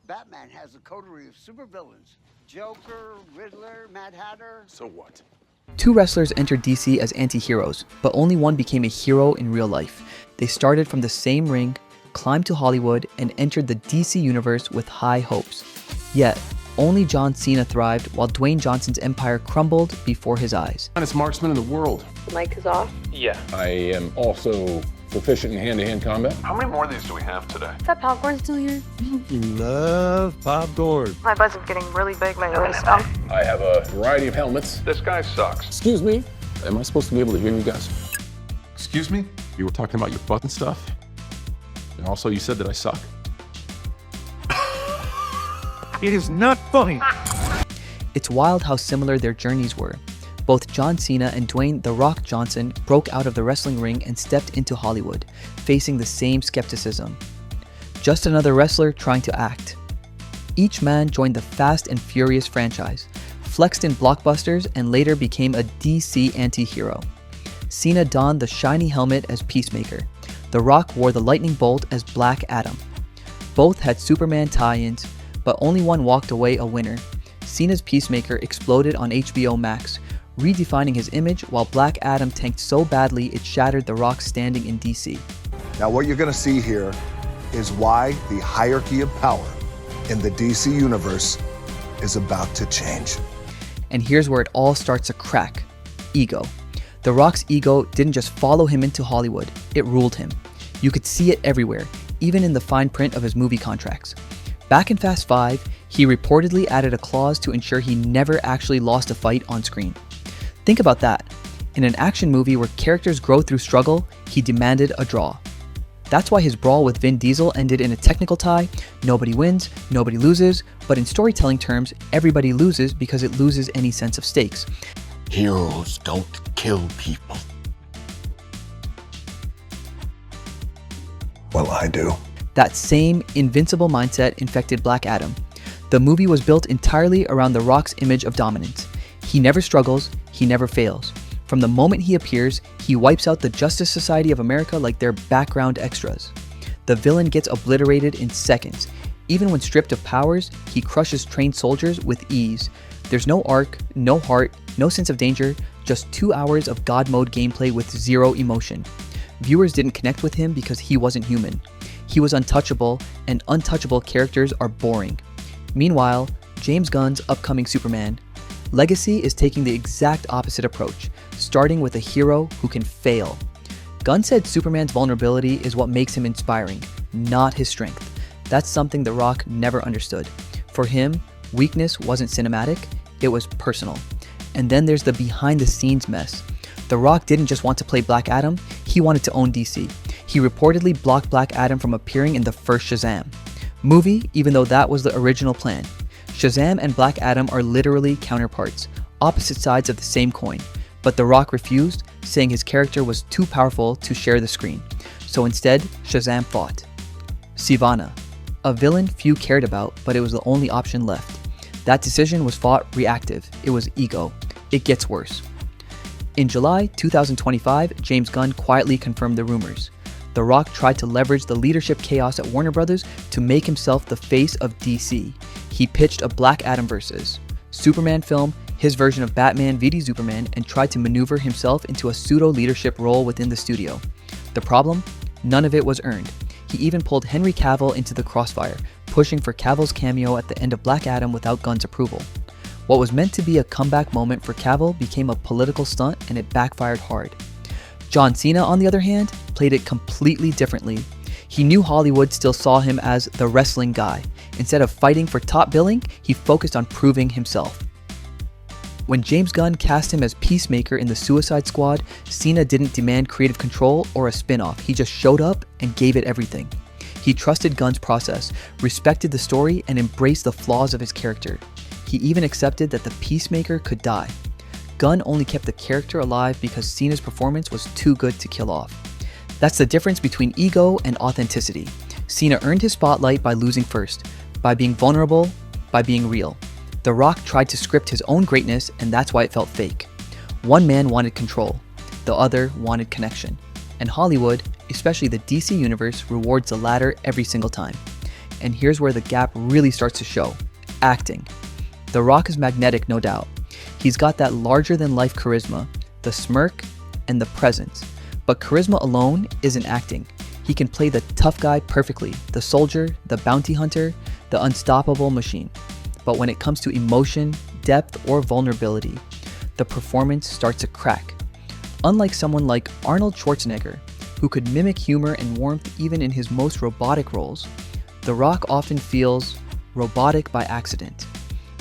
Batman has a coterie of supervillains. Joker, Riddler, Mad Hatter. So what? Two wrestlers entered DC as anti-heroes, but only one became a hero in real life. They started from the same ring, climbed to Hollywood, and entered the DC universe with high hopes. Yet, only John Cena thrived while Dwayne Johnson's empire crumbled before his eyes. Finest marksman in the world. The mic is off. Yeah. I am also proficient in hand-to-hand combat. How many more of these do we have today? Is that popcorn still here? Love popcorn. My butt's getting really big lately, so. I have a variety of helmets. This guy sucks. Excuse me, am I supposed to be able to hear you guys? Excuse me? You were talking about your butt and stuff? And also you said that I suck? It is not funny. It's wild how similar their journeys were. Both John Cena and Dwayne "The Rock" Johnson broke out of the wrestling ring and stepped into Hollywood, facing the same skepticism. Just another wrestler trying to act. Each man joined the Fast and Furious franchise, flexed in blockbusters, and later became a DC anti-hero. Cena donned the shiny helmet as Peacemaker. The Rock wore the lightning bolt as Black Adam. Both had Superman tie-ins, but only one walked away a winner. Cena's Peacemaker exploded on HBO Max, redefining his image, while Black Adam tanked so badly it shattered The Rock's standing in DC. Now what you're going to see here is why the hierarchy of power in the DC universe is about to change. And here's where it all starts to crack: ego. The Rock's ego didn't just follow him into Hollywood, it ruled him. You could see it everywhere, even in the fine print of his movie contracts. Back in Fast 5, he reportedly added a clause to ensure he never actually lost a fight on screen. Think about that. In an action movie where characters grow through struggle, he demanded a draw. That's why his brawl with Vin Diesel ended in a technical tie. Nobody wins, nobody loses, but in storytelling terms, everybody loses because it loses any sense of stakes. Heroes don't kill people. Well, I do. That same invincible mindset infected Black Adam. The movie was built entirely around The Rock's image of dominance. He never struggles, he never fails. From the moment he appears, he wipes out the Justice Society of America like they're background extras. The villain gets obliterated in seconds. Even when stripped of powers, he crushes trained soldiers with ease. There's no arc, no heart, no sense of danger, just 2 hours of God mode gameplay with zero emotion. Viewers didn't connect with him because he wasn't human. He was untouchable, and untouchable characters are boring. Meanwhile, James Gunn's upcoming Superman, Legacy, is taking the exact opposite approach, starting with a hero who can fail. Gunn said Superman's vulnerability is what makes him inspiring, not his strength. That's something The Rock never understood. For him, weakness wasn't cinematic, it was personal. And then there's the behind-the-scenes mess. The Rock didn't just want to play Black Adam, he wanted to own DC. He reportedly blocked Black Adam from appearing in the first Shazam movie, even though that was the original plan. Shazam and Black Adam are literally counterparts, opposite sides of the same coin. But The Rock refused, saying his character was too powerful to share the screen. So instead, Shazam fought Sivana, a villain few cared about, but it was the only option left. That decision was fought reactive. It was ego. It gets worse. In July 2025, James Gunn quietly confirmed the rumors. The Rock tried to leverage the leadership chaos at Warner Brothers to make himself the face of DC. He pitched a Black Adam vs. Superman film, his version of Batman vs Superman, and tried to maneuver himself into a pseudo-leadership role within the studio. The problem? None of it was earned. He even pulled Henry Cavill into the crossfire, pushing for Cavill's cameo at the end of Black Adam without Gunn's approval. What was meant to be a comeback moment for Cavill became a political stunt, and it backfired hard. John Cena, on the other hand, played it completely differently. He knew Hollywood still saw him as the wrestling guy. Instead of fighting for top billing, he focused on proving himself. When James Gunn cast him as Peacemaker in the Suicide Squad, Cena didn't demand creative control or a spin-off. He just showed up and gave it everything. He trusted Gunn's process, respected the story, and embraced the flaws of his character. He even accepted that the Peacemaker could die. Gunn only kept the character alive because Cena's performance was too good to kill off. That's the difference between ego and authenticity. Cena earned his spotlight by losing first, by being vulnerable, by being real. The Rock tried to script his own greatness, and that's why it felt fake. One man wanted control, the other wanted connection. And Hollywood, especially the DC universe, rewards the latter every single time. and here's where the gap really starts to show. Acting. The Rock is magnetic, no doubt. He's got that larger-than-life charisma, the smirk, and the presence. But charisma alone isn't acting. He can play the tough guy perfectly, the soldier, the bounty hunter, the unstoppable machine. But when it comes to emotion, depth, or vulnerability, the performance starts to crack. Unlike someone like Arnold Schwarzenegger, who could mimic humor and warmth even in his most robotic roles, The Rock often feels robotic by accident.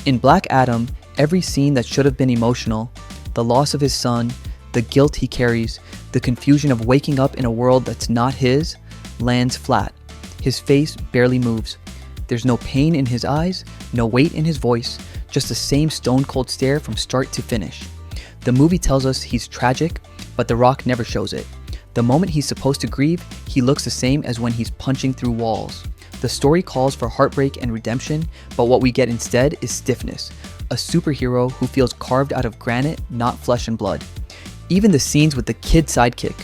In Black Adam, every scene that should have been emotional, the loss of his son, the guilt he carries, the confusion of waking up in a world that's not his, lands flat. His face barely moves. There's no pain in his eyes, no weight in his voice, just the same stone-cold stare from start to finish. The movie tells us he's tragic, but The Rock never shows it. The moment he's supposed to grieve, he looks the same as when he's punching through walls. The story calls for heartbreak and redemption, but what we get instead is stiffness. A superhero who feels carved out of granite, not flesh and blood. Even the scenes with the kid sidekick,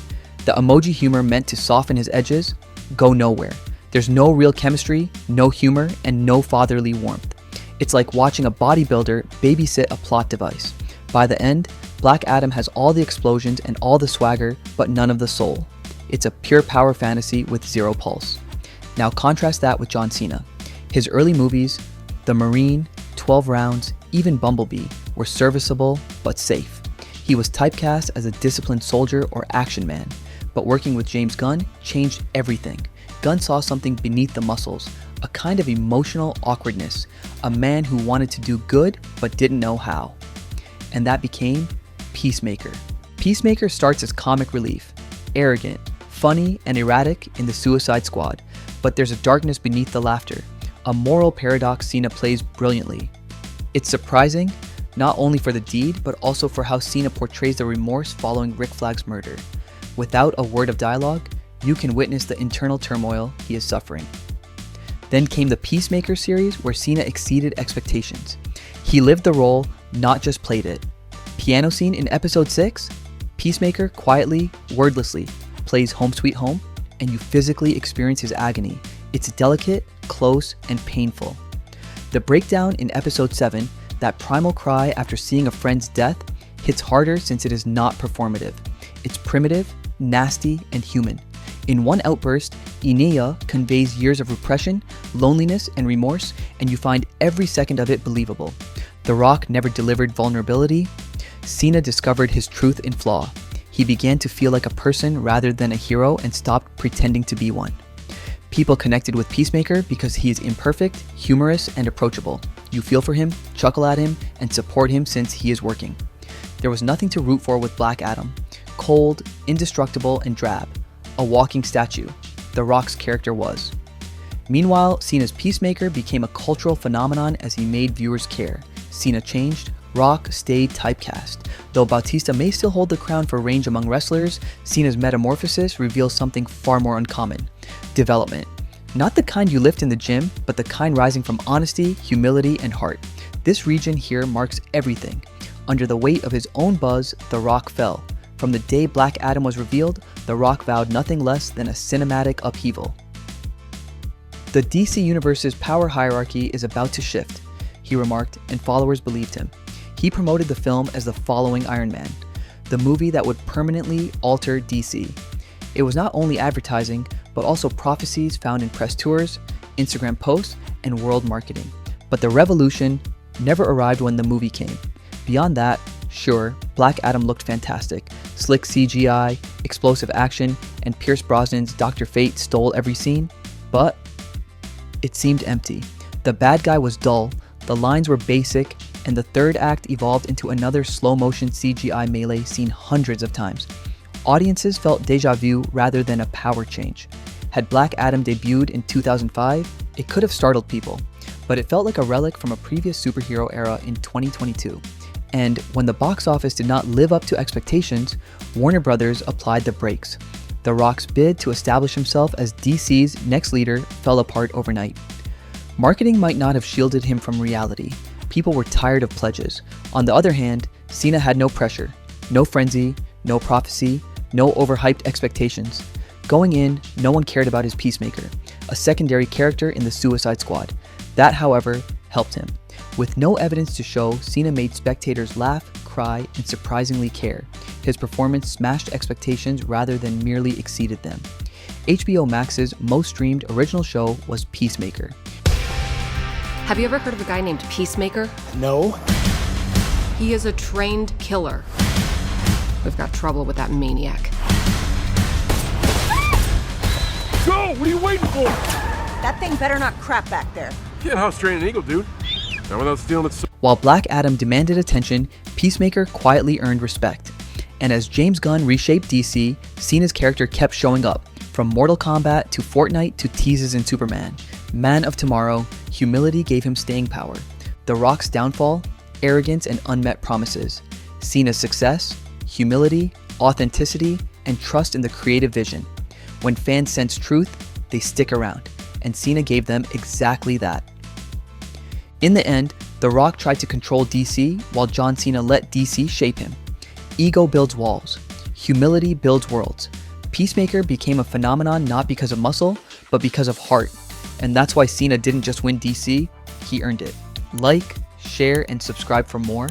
the emoji humor meant to soften his edges, go nowhere. There's no real chemistry, no humor, and no fatherly warmth. It's like watching a bodybuilder babysit a plot device. By the end, Black Adam has all the explosions and all the swagger, but none of the soul. It's a pure power fantasy with zero pulse. Now contrast that with John Cena. His early movies, The Marine, 12 Rounds, even Bumblebee, were serviceable but safe. He was typecast as a disciplined soldier or action man, but working with James Gunn changed everything. Gunn saw something beneath the muscles, a kind of emotional awkwardness, a man who wanted to do good but didn't know how. And that became Peacemaker. Peacemaker starts as comic relief, arrogant, funny, and erratic in the Suicide Squad, but there's a darkness beneath the laughter, a moral paradox Cena plays brilliantly. It's surprising, not only for the deed, but also for how Cena portrays the remorse following Rick Flagg's murder. Without a word of dialogue, you can witness the internal turmoil he is suffering. Then came the Peacemaker series, where Cena exceeded expectations. He lived the role, not just played it. Piano scene in episode 6, Peacemaker quietly, wordlessly, plays Home Sweet Home, and you physically experience his agony. It's delicate, close, and painful. The breakdown in episode 7, that primal cry after seeing a friend's death, hits harder since it is not performative. It's primitive, nasty, and human. In one outburst, Inia conveys years of repression, loneliness, and remorse, and you find every second of it believable. The Rock never delivered vulnerability. Cena discovered his truth in flaw. He began to feel like a person rather than a hero and stopped pretending to be one. People connected with Peacemaker because he is imperfect, humorous, and approachable. You feel for him, chuckle at him, and support him since he is working. There was nothing to root for with Black Adam. Cold, indestructible, and drab. A walking statue. The Rock's character was. Meanwhile, Cena's Peacemaker became a cultural phenomenon as he made viewers care. Cena changed, Rock stayed typecast. Though Bautista may still hold the crown for range among wrestlers, Cena's metamorphosis reveals something far more uncommon. Development. Not the kind you lift in the gym, but the kind rising from honesty, humility, and heart. This region here marks everything. Under the weight of his own buzz, The Rock fell. From the day Black Adam was revealed, The Rock vowed nothing less than a cinematic upheaval. The DC Universe's power hierarchy is about to shift, he remarked, and followers believed him. He promoted the film as the following Iron Man, the movie that would permanently alter DC. It was not only advertising, but also prophecies found in press tours, Instagram posts, and world marketing. But the revolution never arrived when the movie came. Beyond that, sure, Black Adam looked fantastic. Slick CGI, explosive action, and Pierce Brosnan's Dr. Fate stole every scene, but it seemed empty. The bad guy was dull, the lines were basic, and the third act evolved into another slow-motion CGI melee seen hundreds of times. Audiences felt deja vu rather than a power change. Had Black Adam debuted in 2005, it could have startled people, but it felt like a relic from a previous superhero era in 2022. And when the box office did not live up to expectations, Warner Brothers applied the brakes. The Rock's bid to establish himself as DC's next leader fell apart overnight. Marketing might not have shielded him from reality. People were tired of pledges. On the other hand, Cena had no pressure, no frenzy, no prophecy, no overhyped expectations. Going in, no one cared about his Peacemaker, a secondary character in the Suicide Squad. That, however, helped him. With no evidence to show, Cena made spectators laugh, cry, and surprisingly care. His performance smashed expectations rather than merely exceeded them. HBO Max's most streamed original show was Peacemaker. Have you ever heard of a guy named Peacemaker? No. He is a trained killer. We've got trouble with that maniac. Go! What are you waiting for? That thing better not crap back there. Can't house train an eagle, dude. Not without stealing its. While Black Adam demanded attention, Peacemaker quietly earned respect. And as James Gunn reshaped DC, Cena's character kept showing up, from Mortal Kombat to Fortnite to teases in Superman. Man of Tomorrow, humility gave him staying power. The Rock's downfall, arrogance and unmet promises. Cena's success, humility, authenticity, and trust in the creative vision. When fans sense truth, they stick around, and Cena gave them exactly that. In the end, The Rock tried to control DC while John Cena let DC shape him. Ego builds walls. Humility builds worlds. Peacemaker became a phenomenon not because of muscle, but because of heart. And that's why Cena didn't just win DC, he earned it. Like, share, and subscribe for more.